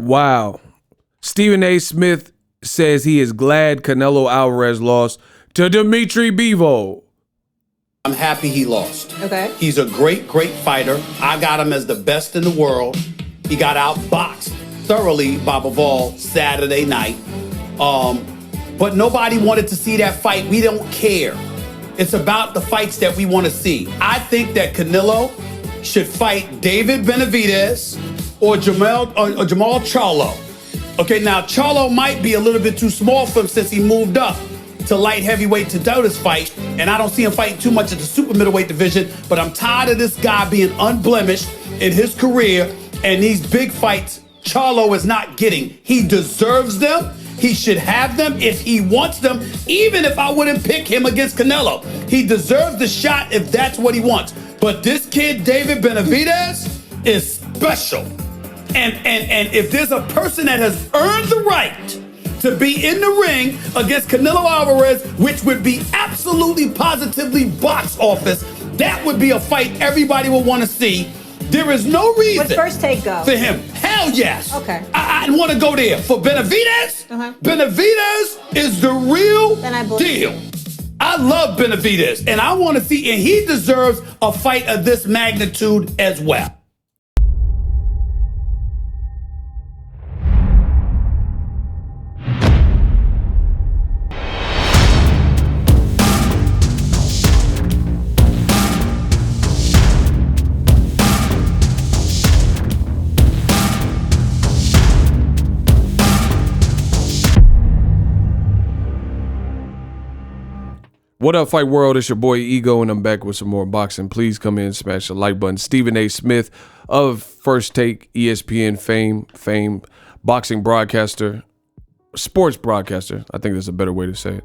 Wow. Stephen A. Smith says he is glad Canelo Alvarez lost to DMITRY BIVOL. I'm happy he lost. Okay. He's a great fighter. I got him as the best in the world. He got outboxed thoroughly by BIVOL Saturday night. But nobody wanted to see that fight. We don't care. It's about the fights that we want to see. I think that Canelo should fight David Benavidez or Jamal Charlo. Okay, now Charlo might be a little bit too small for him since he moved up to light heavyweight to do this fight, and I don't see him fighting too much at the super middleweight division, but I'm tired of this guy being unblemished in his career, and these big fights Charlo is not getting. He deserves them. He should have them if he wants them, even if I wouldn't pick him against Canelo. He deserves the shot if that's what he wants. But this kid, David Benavidez, is special. And if there's a person that has earned the right to be in the ring against Canelo Alvarez, which would be absolutely positively box office, that would be a fight everybody would want to see. There is no reason. Would First Take go? For him. Hell yes. Okay. I want to go there. For Benavidez, Benavidez is the real deal. I love Benavidez, and I want to see, and he deserves a fight of this magnitude as well. What up, Fight World? It's your boy Ego, and I'm back with some more boxing. Please come in, smash the like button. Stephen A. Smith of First Take, ESPN fame, boxing broadcaster, sports broadcaster. I think that's a better way to say it.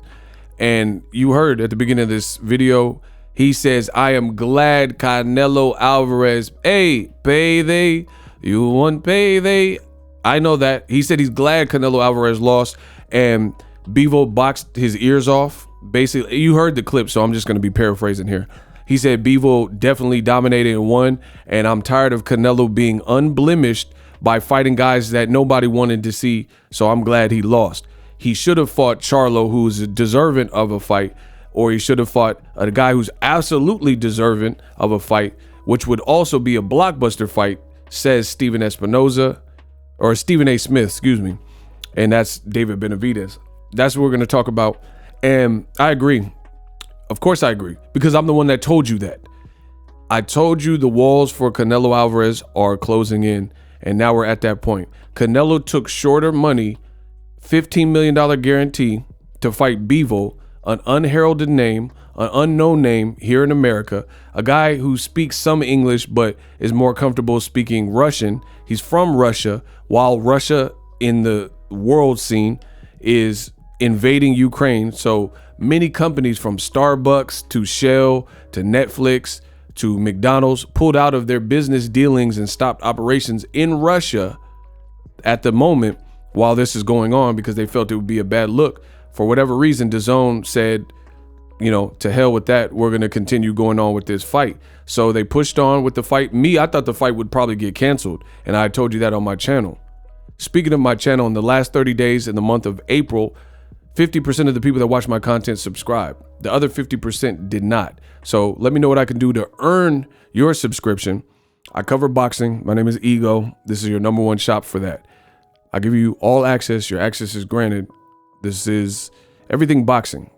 And you heard at the beginning of this video, he says, I am glad Canelo Alvarez, hey, payday, you want payday. I know that. He said he's glad Canelo Alvarez lost, and BIVOL boxed his ears off. Basically, you heard the clip, so I'm just going to be paraphrasing here. He said BIVOL definitely dominated and won, and I'm tired of Canelo being unblemished by fighting guys that nobody wanted to see, so I'm glad he lost. He should have fought Charlo, who's deserving of a fight, or he should have fought a guy who's absolutely deserving of a fight, which would also be a blockbuster fight, says Stephen Espinoza, or Stephen A. Smith, excuse me, and that's David Benavidez. That's what we're going to talk about. And I agree. Of course I agree, because I'm the one that told you that. I told you the walls for Canelo Alvarez are closing in, and now we're at that point. Canelo took shorter money, $15 million guarantee to fight BIVOL, an unheralded name, an unknown name here in America, a guy who speaks some English but is more comfortable speaking Russian. He's from Russia, while Russia in the world scene is invading Ukraine. So many companies from Starbucks to Shell to Netflix to McDonald's pulled out of their business dealings and stopped operations in Russia at the moment while this is going on, because they felt it would be a bad look. For whatever reason, DAZN said, you know, to hell with that, we're going to continue going on with this fight. So they pushed on with the fight. I thought the fight would probably get canceled, and I told you that on my channel. Speaking of my channel, in the last 30 days in the month of April, 50% of the people that watch my content subscribe. The other 50% did not. So let me know what I can do to earn your subscription. I cover boxing. My name is Ego. This is your #1 shop for that. I give you all access. Your access is granted. This is everything boxing.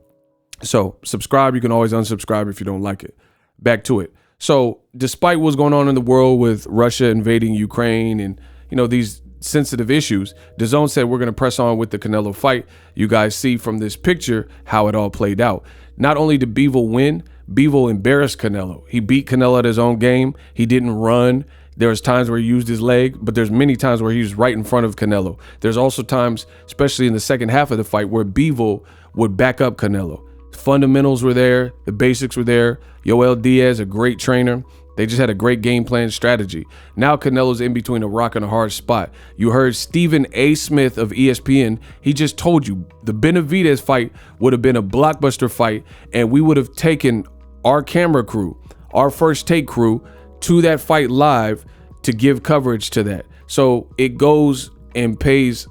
So subscribe. You can always unsubscribe if you don't like it. Back to it. So despite what's going on in the world with Russia invading Ukraine and, you know, these sensitive issues, DAZN said we're going to press on with the Canelo fight. You guys see from this picture how it all played out. Not only did BIVOL win, BIVOL embarrassed Canelo. He beat Canelo at his own game. He didn't run. There was times where he used his leg, but there's many times where he was right in front of Canelo. There's also times, especially in the second half of the fight, where BIVOL would back up Canelo. Fundamentals were there. The basics were there. Yoel Diaz, a great trainer. They just had a great game plan strategy. Now Canelo's in between a rock and a hard spot. You heard Stephen A. Smith of ESPN. He just told you the Benavidez fight would have been a blockbuster fight, and we would have taken our camera crew, our First Take crew, to that fight live to give coverage to that. So it goes and pays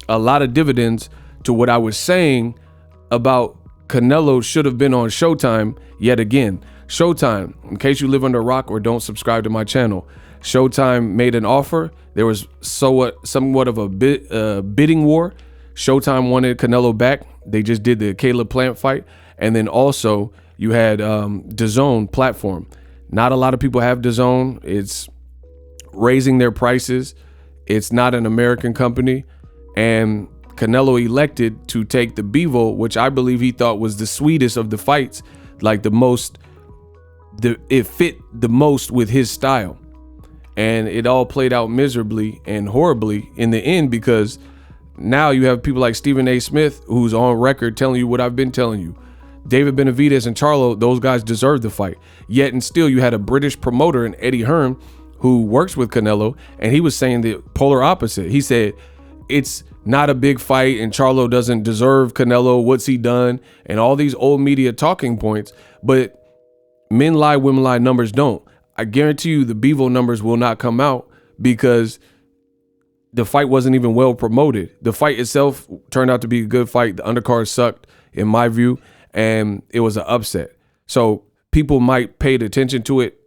a lot of dividends to what I was saying about Canelo should have been on Showtime yet again. Showtime, in case you live under a rock or don't subscribe to my channel, Showtime made an offer. There was somewhat of a bidding war. Showtime wanted Canelo back. They just did the Caleb Plant fight. And then also you had DAZN platform. Not a lot of people have DAZN. It's raising their prices. It's not an American company. And Canelo elected to take the BIVOL, which I believe he thought was the sweetest of the fights, like it fit the most with his style. And it all played out miserably and horribly in the end, because now you have people like Stephen A. Smith, who's on record telling you what I've been telling you. David Benavidez and Charlo, those guys deserved the fight. Yet and still you had a British promoter in Eddie Hearn who works with Canelo, and he was saying the polar opposite. He said, it's not a big fight and Charlo doesn't deserve Canelo. What's he done? And all these old media talking points. But men lie, women lie, numbers don't. I guarantee you the BIVOL numbers will not come out because the fight wasn't even well promoted. The fight itself turned out to be a good fight. The undercard sucked in my view, and it was an upset. So people might pay attention to it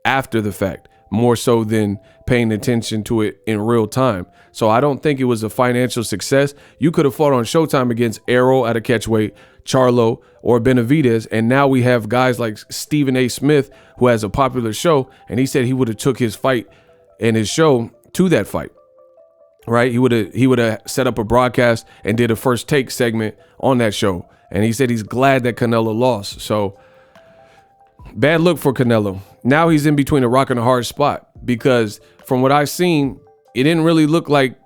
after the fact, more so than paying attention to it in real time. So I don't think it was a financial success. You could have fought on Showtime against Arrow at a catchweight, Charlo, or Benavidez, and now we have guys like Stephen A. Smith, who has a popular show, and he said he would have took his fight and his show to that fight, right? He would have set up a broadcast and did a first take segment on that show, and he said he's glad that Canelo lost. So bad look for Canelo. Now he's in between a rock and a hard spot, because from what I've seen, it didn't really look like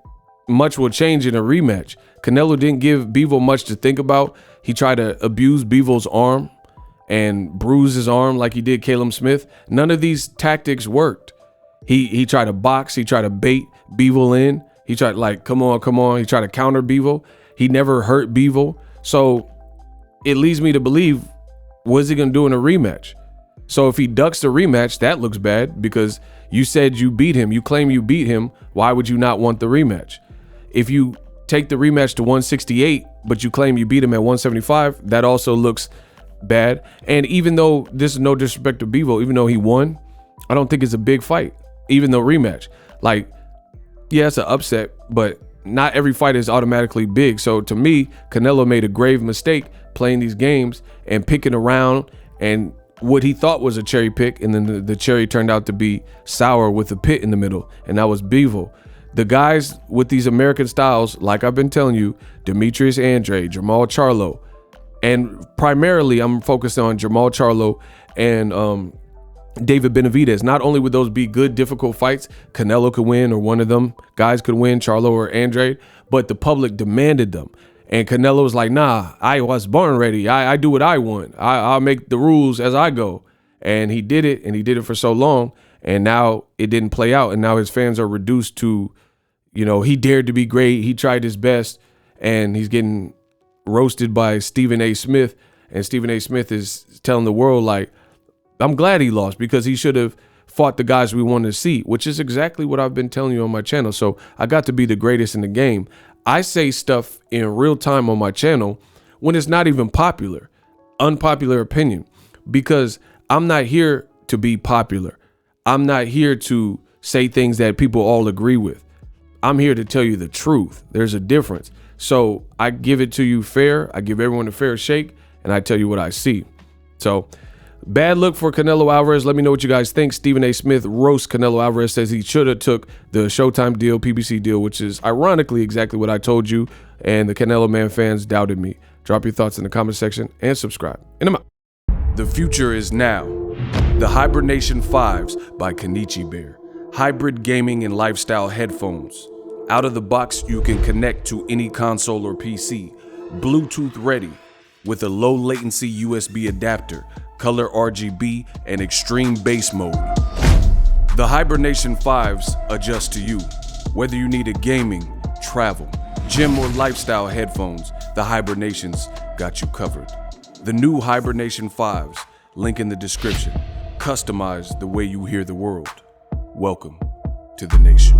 much will change in a rematch. Canelo didn't give BIVOL much to think about. He tried to abuse BIVOL's arm and bruise his arm like he did Caleb Smith. None of these tactics worked. He tried to box. He tried to bait BIVOL in. He tried like, come on. He tried to counter BIVOL. He never hurt BIVOL. So it leads me to believe, what is he going to do in a rematch? So if he ducks the rematch, that looks bad, because you said you beat him. You claim you beat him. Why would you not want the rematch? If you take the rematch to 168, but you claim you beat him at 175, that also looks bad. And even though this is no disrespect to BIVOL, even though he won, I don't think it's a big fight, even though rematch. Like, yeah, it's an upset, but not every fight is automatically big. So to me, Canelo made a grave mistake playing these games and picking around and what he thought was a cherry pick, and then the cherry turned out to be sour with a pit in the middle, and that was BIVOL. The guys with these American styles, like I've been telling you, Demetrius Andrade, JERMALL Charlo, and primarily I'm focused on JERMALL Charlo and David Benavidez. Not only would those be good, difficult fights, Canelo could win, or one of them guys could win, Charlo or Andrade, but the public demanded them. And Canelo was like, nah, I was born ready. I do what I want. I'll make the rules as I go. And he did it, and he did it for so long. And now it didn't play out. And now his fans are reduced to, you know, he dared to be great. He tried his best, and he's getting roasted by Stephen A. Smith. And Stephen A. Smith is telling the world, like, I'm glad he lost, because he should have fought the guys we wanted to see, which is exactly what I've been telling you on my channel. So I got to be the greatest in the game. I say stuff in real time on my channel when it's not even popular, unpopular opinion, because I'm not here to be popular. I'm not here to say things that people all agree with. I'm here to tell you the truth. There's a difference. So I give it to you fair. I give everyone a fair shake, and I tell you what I see. So bad look for Canelo Alvarez. Let me know what you guys think. Stephen A. Smith roasts Canelo Alvarez, says he should have took the Showtime deal, PBC deal, which is ironically exactly what I told you, and the Canelo Man fans doubted me. Drop your thoughts in the comment section and subscribe. And I'm out. The future is now. The Hibernation 5s by Kenichi Bear. Hybrid gaming and lifestyle headphones. Out of the box, you can connect to any console or PC. Bluetooth ready with a low latency USB adapter, color RGB, and extreme bass mode. The Hibernation 5s adjust to you. Whether you need a gaming, travel, gym, or lifestyle headphones, the Hibernations got you covered. The new Hibernation 5s, link in the description. Customize the way you hear the world. Welcome to the nation.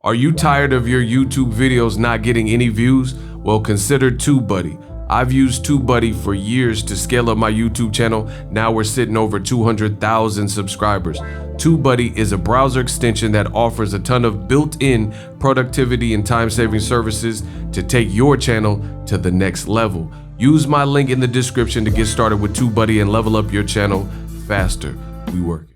Are you tired of your YouTube videos not getting any views? Well, consider TubeBuddy. I've used TubeBuddy for years to scale up my YouTube channel. Now we're sitting over 200,000 subscribers. TubeBuddy is a browser extension that offers a ton of built-in productivity and time-saving services to take your channel to the next level. Use my link in the description to get started with TubeBuddy and level up your channel faster. We work.